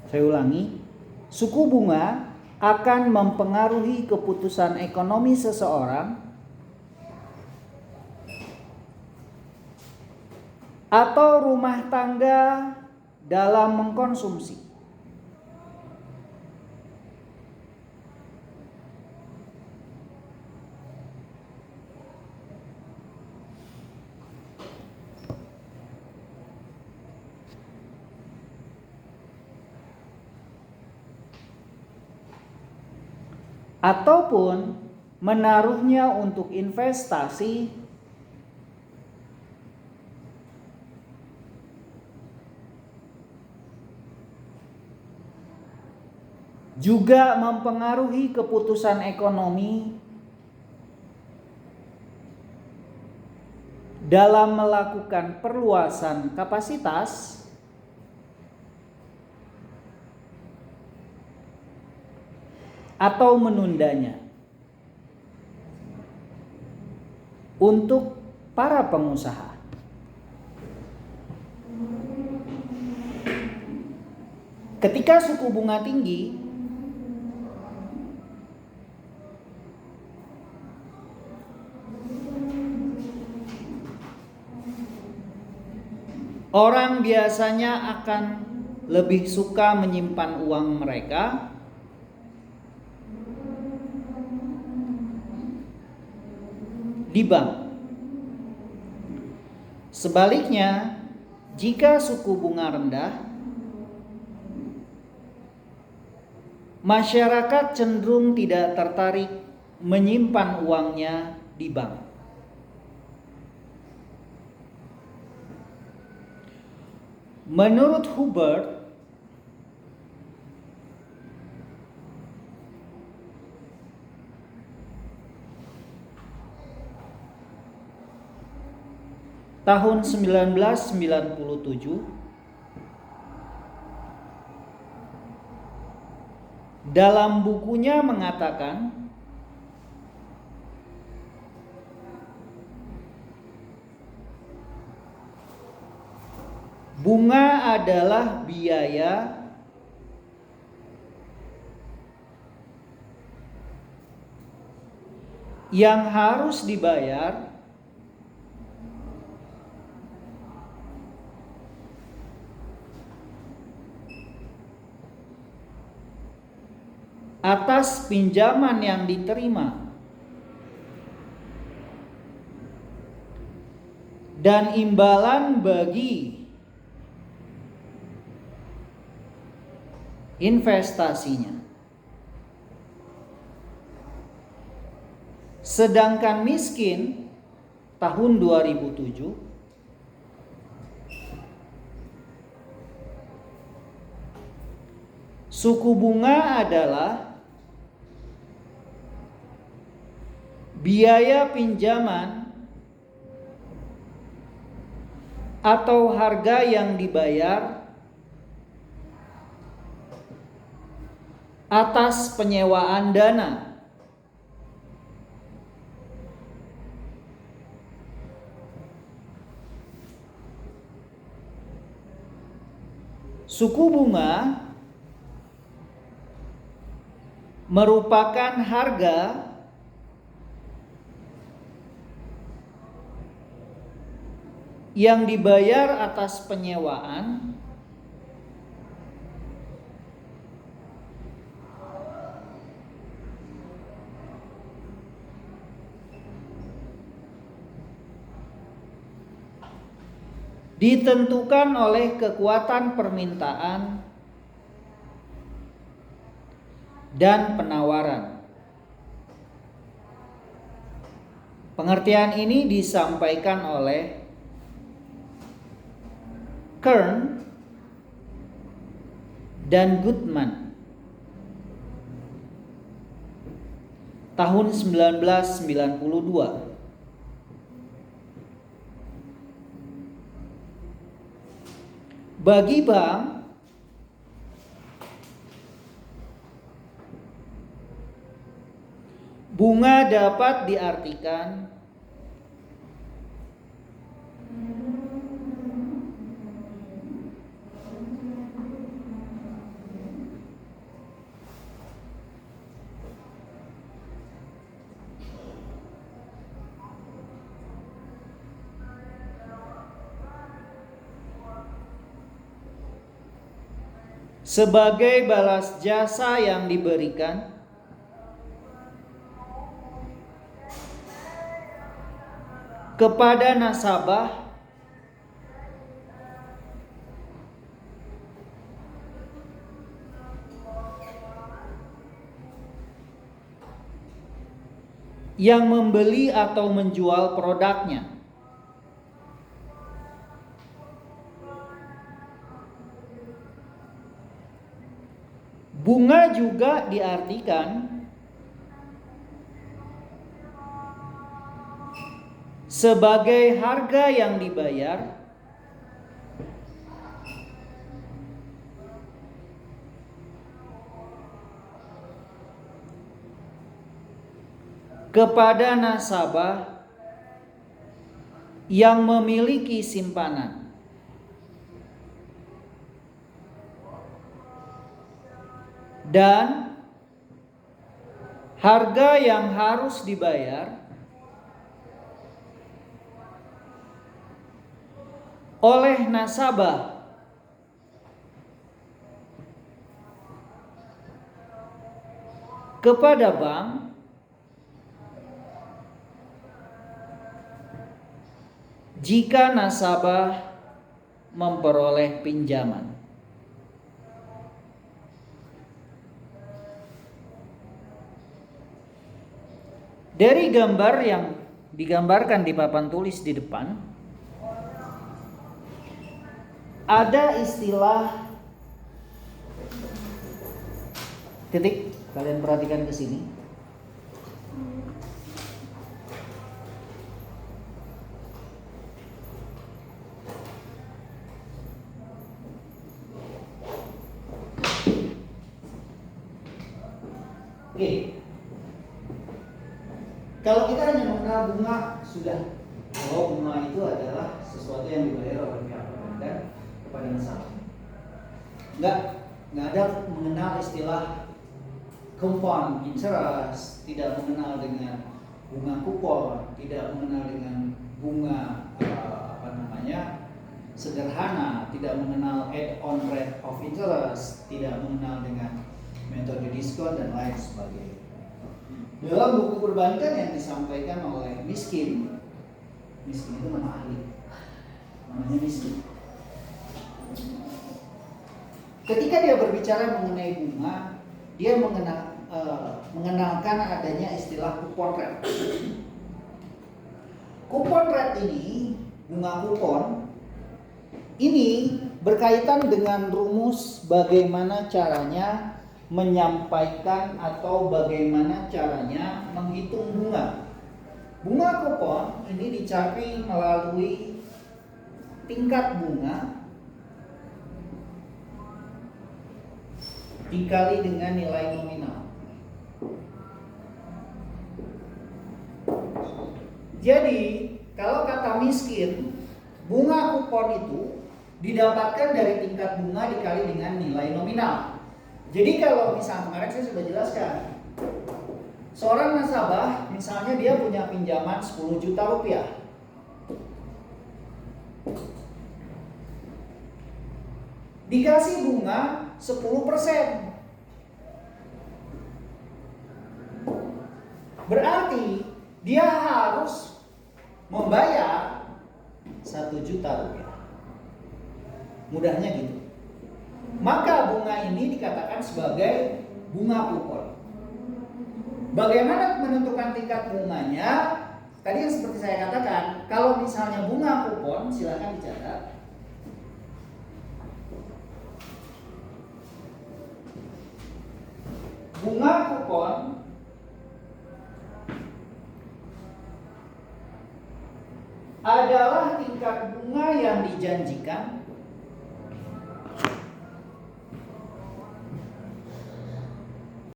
Saya ulangi, suku bunga akan mempengaruhi keputusan ekonomi seseorang atau rumah tangga dalam mengkonsumsi. Ataupun menaruhnya untuk investasi juga mempengaruhi keputusan ekonomi dalam melakukan perluasan kapasitas atau menundanya. Untuk para pengusaha, ketika suku bunga tinggi, orang biasanya akan lebih suka menyimpan uang mereka di bank. Sebaliknya, jika suku bunga rendah, masyarakat cenderung tidak tertarik menyimpan uangnya di bank. Menurut Hubbard, tahun 1997, dalam bukunya mengatakan bunga adalah biaya yang harus dibayar atas pinjaman yang diterima dan imbalan bagi investasinya. Sedangkan miskin tahun 2007 suku bunga adalah biaya pinjaman atau harga yang dibayar atas penyewaan dana. Suku bunga merupakan harga yang dibayar atas penyewaan ditentukan oleh kekuatan permintaan dan penawaran. Pengertian ini disampaikan oleh Kern dan Goodman tahun 1992. Bagi bank, bunga dapat diartikan sebagai balas jasa yang diberikan kepada nasabah yang membeli atau menjual produknya. Bunga juga diartikan sebagai harga yang dibayar kepada nasabah yang memiliki simpanan. Dan harga yang harus dibayar oleh nasabah kepada bank jika nasabah memperoleh pinjaman. Dari gambar yang digambarkan di papan tulis di depan, ada istilah titik. Kalian perhatikan ke sini. Oke. Kalau kita hanya mengenal bunga, sudah. Bahwa bunga itu adalah sesuatu yang dibayar oleh pihak pemberian kepada nasabah. Nggak ada mengenal istilah coupon interest, tidak mengenal dengan bunga kupon, tidak mengenal dengan bunga sederhana, tidak mengenal add-on rate of interest, tidak mengenal dengan metode diskon dan lain sebagainya. Dalam buku perbankan yang disampaikan oleh Miskin itu nama ahli, namanya Miskin. Ketika dia berbicara mengenai bunga, dia mengenalkan adanya istilah coupon rate. Coupon rate ini, bunga kupon ini berkaitan dengan rumus bagaimana caranya menyampaikan atau bagaimana caranya menghitung bunga. Bunga kupon ini dicari melalui tingkat bunga dikali dengan nilai nominal. Jadi, kalau kata Miskin, bunga kupon itu didapatkan dari tingkat bunga dikali dengan nilai nominal. Jadi kalau misalnya kemarin saya sudah jelaskan, seorang nasabah misalnya dia punya pinjaman 10 juta rupiah. Dikasih bunga 10%. Berarti dia harus membayar 1 juta rupiah. Mudahnya gitu. Maka bunga ini dikatakan sebagai bunga kupon. Bagaimana menentukan tingkat bunganya? Tadi yang seperti saya katakan, kalau misalnya bunga kupon, silakan dicatat. Bunga kupon adalah tingkat bunga yang dijanjikan